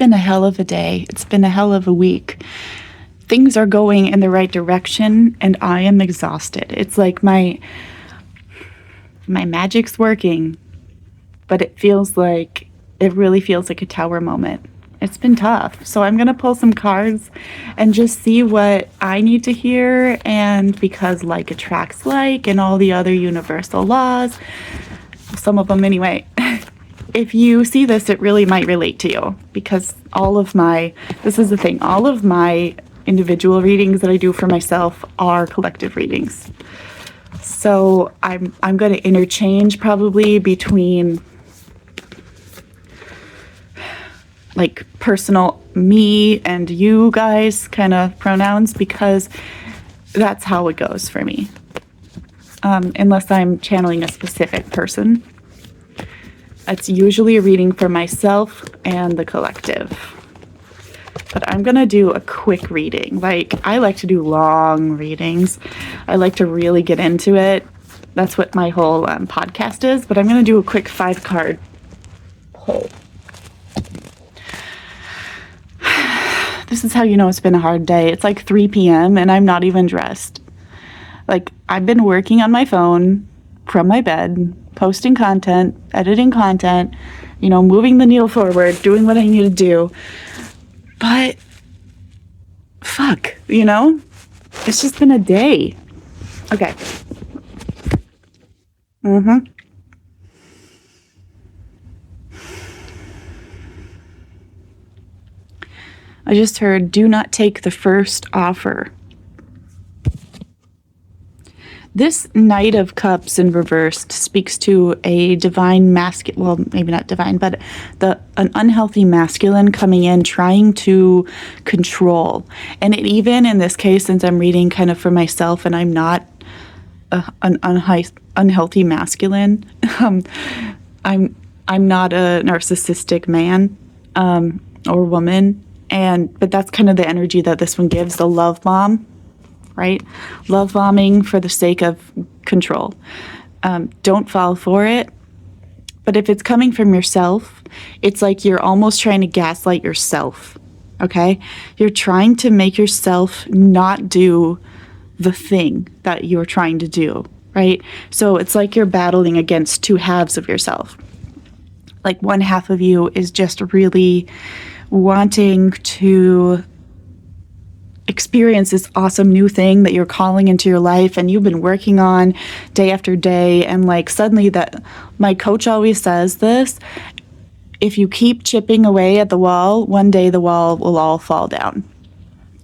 been a hell of a day. It's been a hell of a week. Things are going in the right direction, and I am exhausted. It's like my magic's working, but it really feels like a tower moment. It's been tough. So I'm going to pull some cards and just see what I need to hear. And because like attracts like and all the other universal laws, some of them anyway, if you see this, it really might relate to you, because this is the thing, all of my individual readings that I do for myself are collective readings. So I'm going to interchange probably between like personal me and you guys kind of pronouns, because that's how it goes for me. Unless I'm channeling a specific person. It's usually a reading for myself and the collective. But I'm going to do a quick reading. Like, I like to do long readings. I like to really get into it. That's what my whole podcast is. But I'm going to do a quick 5-card pull. This is how you know it's been a hard day. It's like 3 p.m. and I'm not even dressed. Like, I've been working on my phone from my bed, posting content, editing content, moving the needle forward, doing what I need to do. But, fuck, it's just been a day. Okay. I just heard, do not take the first offer. This Knight of Cups in reversed speaks to a divine masculine, well, maybe not divine, but an unhealthy masculine coming in, trying to control. And it even in this case, since I'm reading kind of for myself and I'm not an unhealthy masculine, I'm not a narcissistic man or woman. But that's kind of the energy that this one gives, the love bomb, right? Love bombing for the sake of control. Don't fall for it. But if it's coming from yourself, it's like you're almost trying to gaslight yourself, okay? You're trying to make yourself not do the thing that you're trying to do, right? So it's like you're battling against two halves of yourself. Like one half of you is just really wanting to experience this awesome new thing that you're calling into your life and you've been working on day after day, and like suddenly that, my coach always says this, if you keep chipping away at the wall, one day the wall will all fall down.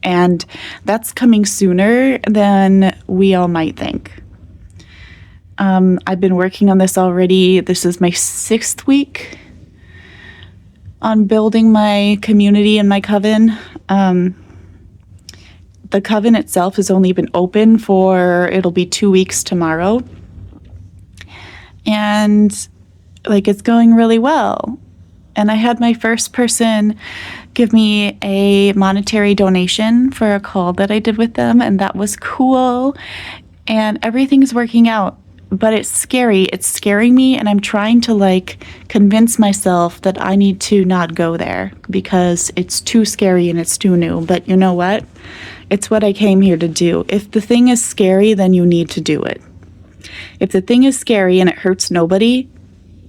And that's coming sooner than we all might think. I've been working on this already. This is my 6th week on building my community and my coven. The coven itself has only been open it'll be 2 weeks tomorrow. And like, it's going really well. And I had my first person give me a monetary donation for a call that I did with them, and that was cool. And everything's working out. But it's scary. It's scaring me, and I'm trying to like convince myself that I need to not go there because it's too scary and it's too new. But you know what? It's what I came here to do. If the thing is scary, then you need to do it. If the thing is scary and it hurts nobody,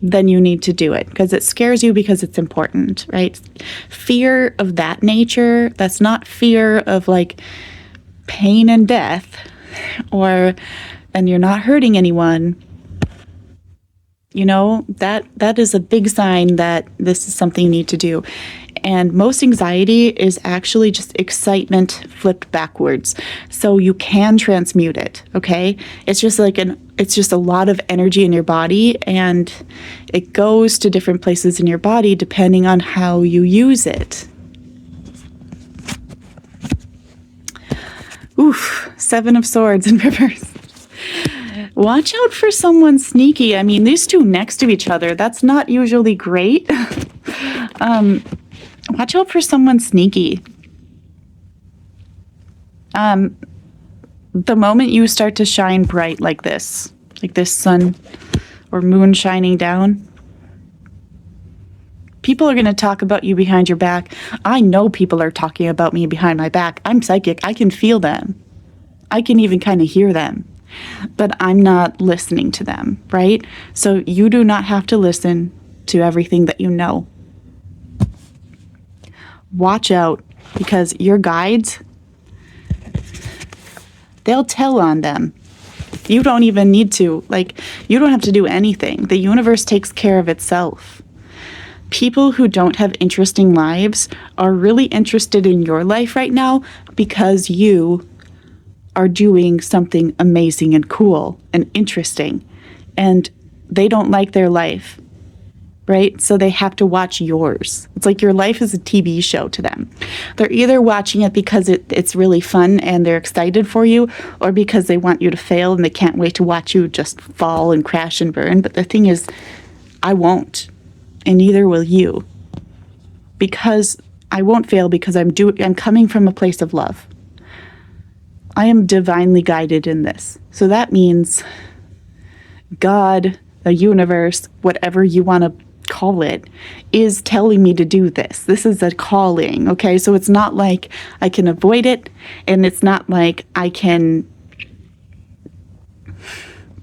then you need to do it because it scares you because it's important, right? Fear of that nature, that's not fear of like pain and death and you're not hurting anyone, that is a big sign that this is something you need to do. And most anxiety is actually just excitement flipped backwards. So you can transmute it, okay? It's just a lot of energy in your body, and it goes to different places in your body depending on how you use it. Oof, 7 of Swords in reverse. Watch out for someone sneaky. I mean, these two next to each other, that's not usually great. Watch out for someone sneaky. The moment you start to shine bright like this sun or moon shining down, People are going to talk about you behind your back. I know people are talking about me behind my back. I'm psychic. I can feel them. I can even kind of hear them. But I'm not listening to them, right? So you do not have to listen to everything that you know. Watch out, because your guides, they'll tell on them. You don't even need to. You don't have to do anything. The universe takes care of itself. People who don't have interesting lives are really interested in your life right now because you are doing something amazing and cool and interesting, and they don't like their life, right? So they have to watch yours. It's like your life is a TV show to them. They're either watching it because it's really fun and they're excited for you, or because they want you to fail and they can't wait to watch you just fall and crash and burn. But the thing is, I won't, and neither will you, because I won't fail, because I'm coming from a place of love. I am divinely guided in this. So that means God, the universe, whatever you want to call it, is telling me to do this. This is a calling, okay? So it's not like I can avoid it, and it's not like I can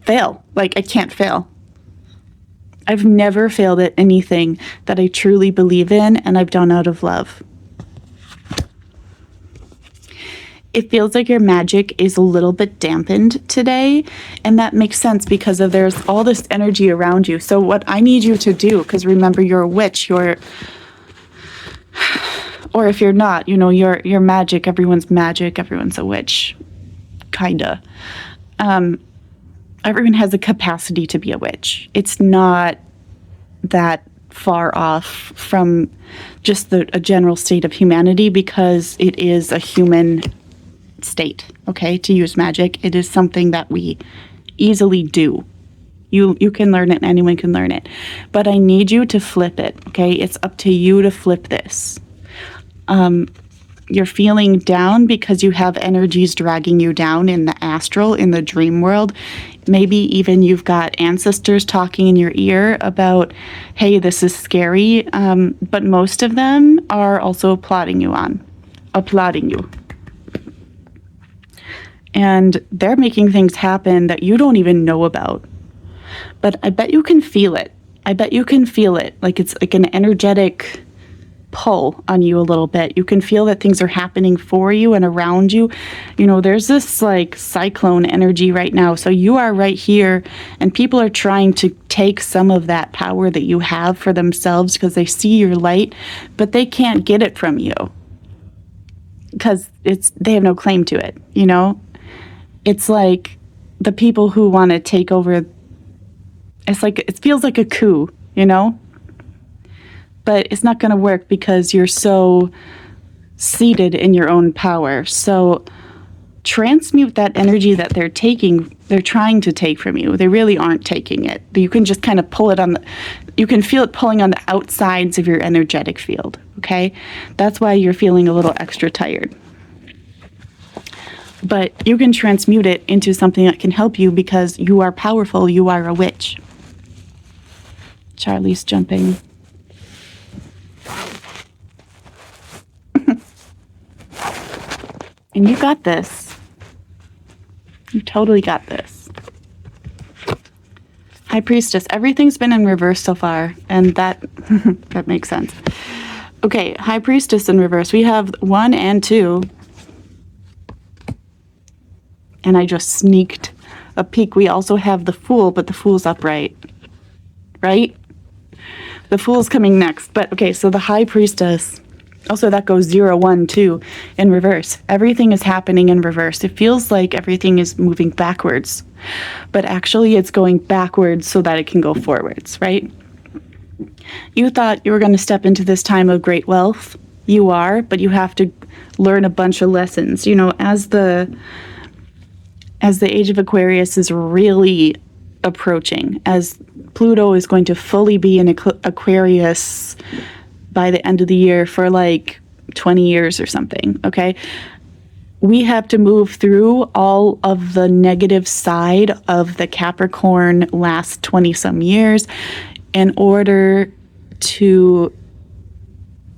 fail. I can't fail. I've never failed at anything that I truly believe in, and I've done out of love. It feels like your magic is a little bit dampened today, and that makes sense because there's all this energy around you. So what I need you to do, because remember, you're a witch, or if you're not, you're magic, everyone's a witch, kinda. Everyone has a capacity to be a witch. It's not that far off from just a general state of humanity, because it is a human state, okay, to use magic. It is something that we easily do. You can learn it, and anyone can learn it. But I need you to flip it, okay? It's up to you to flip this. You're feeling down because you have energies dragging you down in the astral, in the dream world. Maybe even you've got ancestors talking in your ear about, hey, this is scary. But most of them are also applauding you. And they're making things happen that you don't even know about. But I bet you can feel it. Like it's like an energetic pull on you a little bit. You can feel that things are happening for you and around you. There's this cyclone energy right now. So you are right here, and people are trying to take some of that power that you have for themselves because they see your light, but they can't get it from you because they have no claim to it. It's like the people who want to take over. It feels like a coup, but it's not going to work because you're so seated in your own power. So transmute that energy that they're trying to take from you. They really aren't taking it. You can just kind of pull it you can feel it pulling on the outsides of your energetic field, okay? That's why you're feeling a little extra tired. But you can transmute it into something that can help you because you are powerful. You are a witch. Charlie's jumping. And you got this. You totally got this. High Priestess. Everything's been in reverse so far, and that that makes sense. Okay, High Priestess in reverse. We have 1 and 2. And I just sneaked a peek. We also have the Fool, but the Fool's upright. Right? The Fool's coming next. But okay, so the High Priestess. Also, that goes 0, 1, 2 in reverse. Everything is happening in reverse. It feels like everything is moving backwards. But actually, it's going backwards so that it can go forwards, right? You thought you were going to step into this time of great wealth. You are, but you have to learn a bunch of lessons. As the age of Aquarius is really approaching, as Pluto is going to fully be in Aquarius by the end of the year for 20 years or something, okay? We have to move through all of the negative side of the Capricorn last 20-some years in order to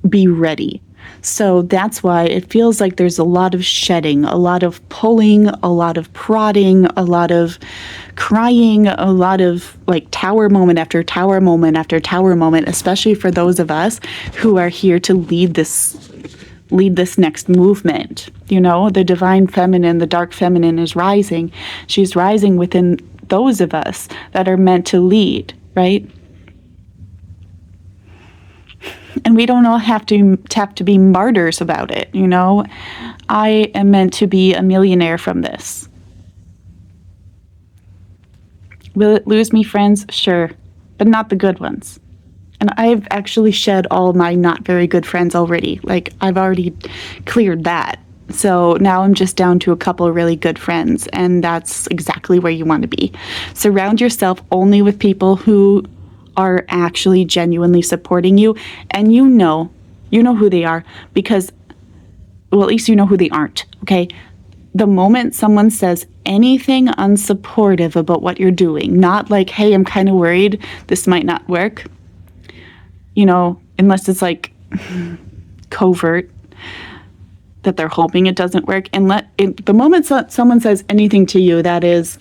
be ready. So that's why it feels like there's a lot of shedding, a lot of pulling, a lot of prodding, a lot of crying, a lot of like tower moment after tower moment after tower moment, especially for those of us who are here to lead this next movement. You know, the divine feminine, the dark feminine is rising. She's rising within those of us that are meant to lead, right? And we don't all have to be martyrs about it, you know? I am meant to be a millionaire from this. Will it lose me friends? Sure, but not the good ones. And I've actually shed all my not very good friends already. Like, I've already cleared that. So now I'm just down to a couple of really good friends, and that's exactly where you want to be. Surround yourself only with people who are actually genuinely supporting you, and you know who they are, because, well, at least you know who they aren't, okay? The moment someone says anything unsupportive about what you're doing, not like, hey, I'm kind of worried this might not work, you know, unless it's like covert that they're hoping it doesn't work, and the moment someone says anything to you that is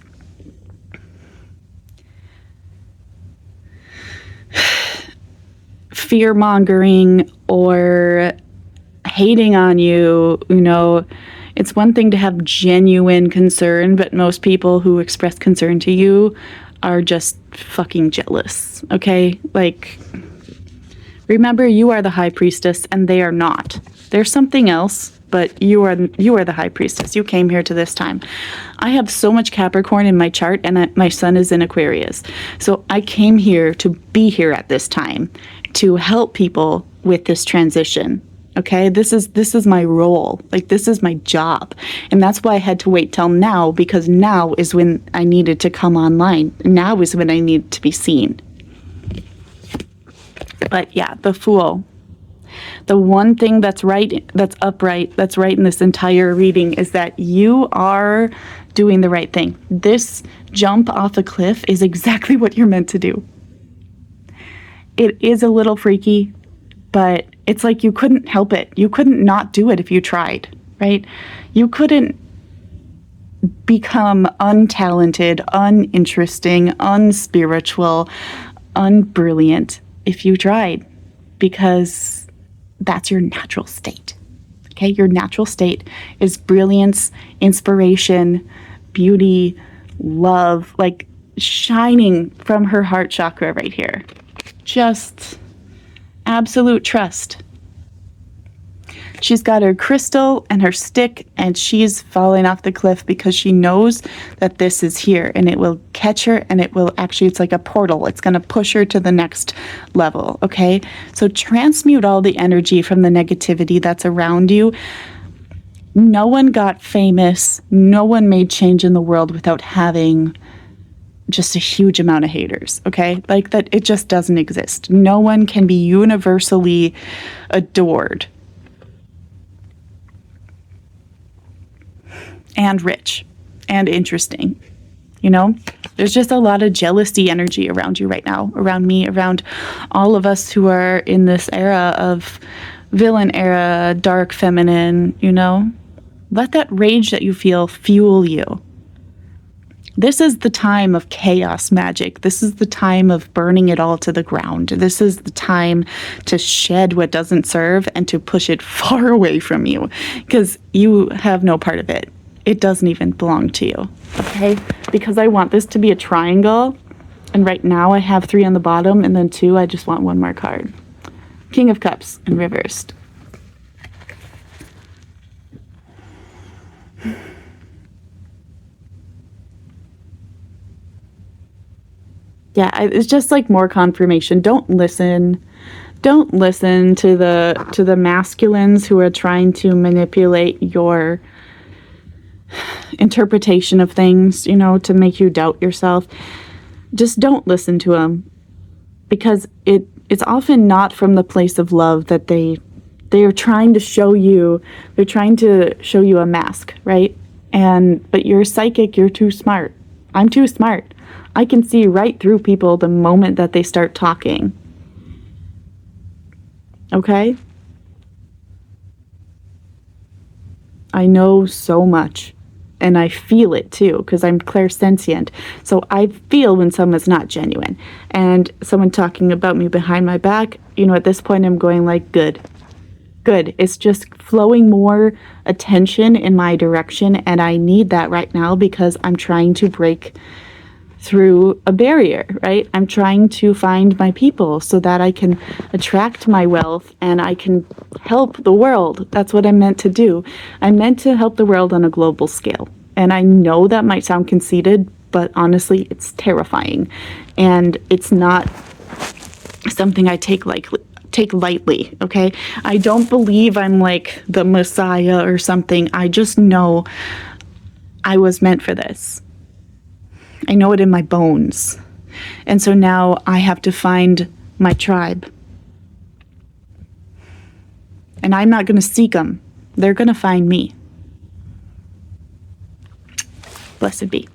fear-mongering or hating on you, you know, it's one thing to have genuine concern, but most people who express concern to you are just fucking jealous, okay? Like, remember, you are the high priestess and they are not. They're something else, but you are the high priestess. You came here to this time. I have so much Capricorn in my chart, and my sun is in Aquarius. So I came here to be here at this time to help people with this transition. Okay, this is my role. Like, this is my job. And that's why I had to wait till now, because now is when I needed to come online. Now is when I need to be seen. But yeah, the Fool. The one thing that's right, that's upright, that's right in this entire reading is that you are doing the right thing. This jump off a cliff is exactly what you're meant to do. It is a little freaky, but it's like you couldn't help it. You couldn't not do it if you tried, right? You couldn't become untalented, uninteresting, unspiritual, unbrilliant if you tried, because that's your natural state. Okay, your natural state is brilliance, inspiration, beauty, love, like shining from her heart chakra right here. Just absolute trust. She's got her crystal and her stick, and she's falling off the cliff because she knows that this is here, and it will catch her, and it will actually, it's like a portal. It's going to push her to the next level, okay? So transmute all the energy from the negativity that's around you. No one got famous. No one made change in the world without having just a huge amount of haters, okay? Like, that, it just doesn't exist. No one can be universally adored and rich and interesting, you know? There's just a lot of jealousy energy around you right now, around me, around all of us who are in this era of villain era, dark feminine, you know? Let that rage that you feel fuel you. This is the time of chaos magic. This is the time of burning it all to the ground. This is the time to shed what doesn't serve and to push it far away from you, because you have no part of it. It doesn't even belong to you, okay? Because I want this to be a triangle, and right now I have 3 on the bottom, and then 2, I just want 1 more card. King of Cups in reversed. Yeah, it's just like more confirmation. Don't listen to the masculines who are trying to manipulate your interpretation of things, you know, to make you doubt yourself. Just don't listen to them, because it's often not from the place of love that they are trying to show you. They're trying to show you a mask, right? But you're psychic. You're too smart. I'm too smart. I can see right through people the moment that they start talking. Okay? I know so much. And I feel it too, because I'm clairsentient. So I feel when someone's not genuine. And someone talking about me behind my back, at this point I'm going like, good. Good. It's just flowing more attention in my direction. And I need that right now because I'm trying to break through a barrier, right? I'm trying to find my people so that I can attract my wealth and I can help the world. That's what I'm meant to do. I'm meant to help the world on a global scale. And I know that might sound conceited, but honestly, it's terrifying. And it's not something I take lightly, okay? I don't believe I'm like the Messiah or something. I just know I was meant for this. I know it in my bones. And so now I have to find my tribe. And I'm not going to seek them. They're going to find me. Blessed be.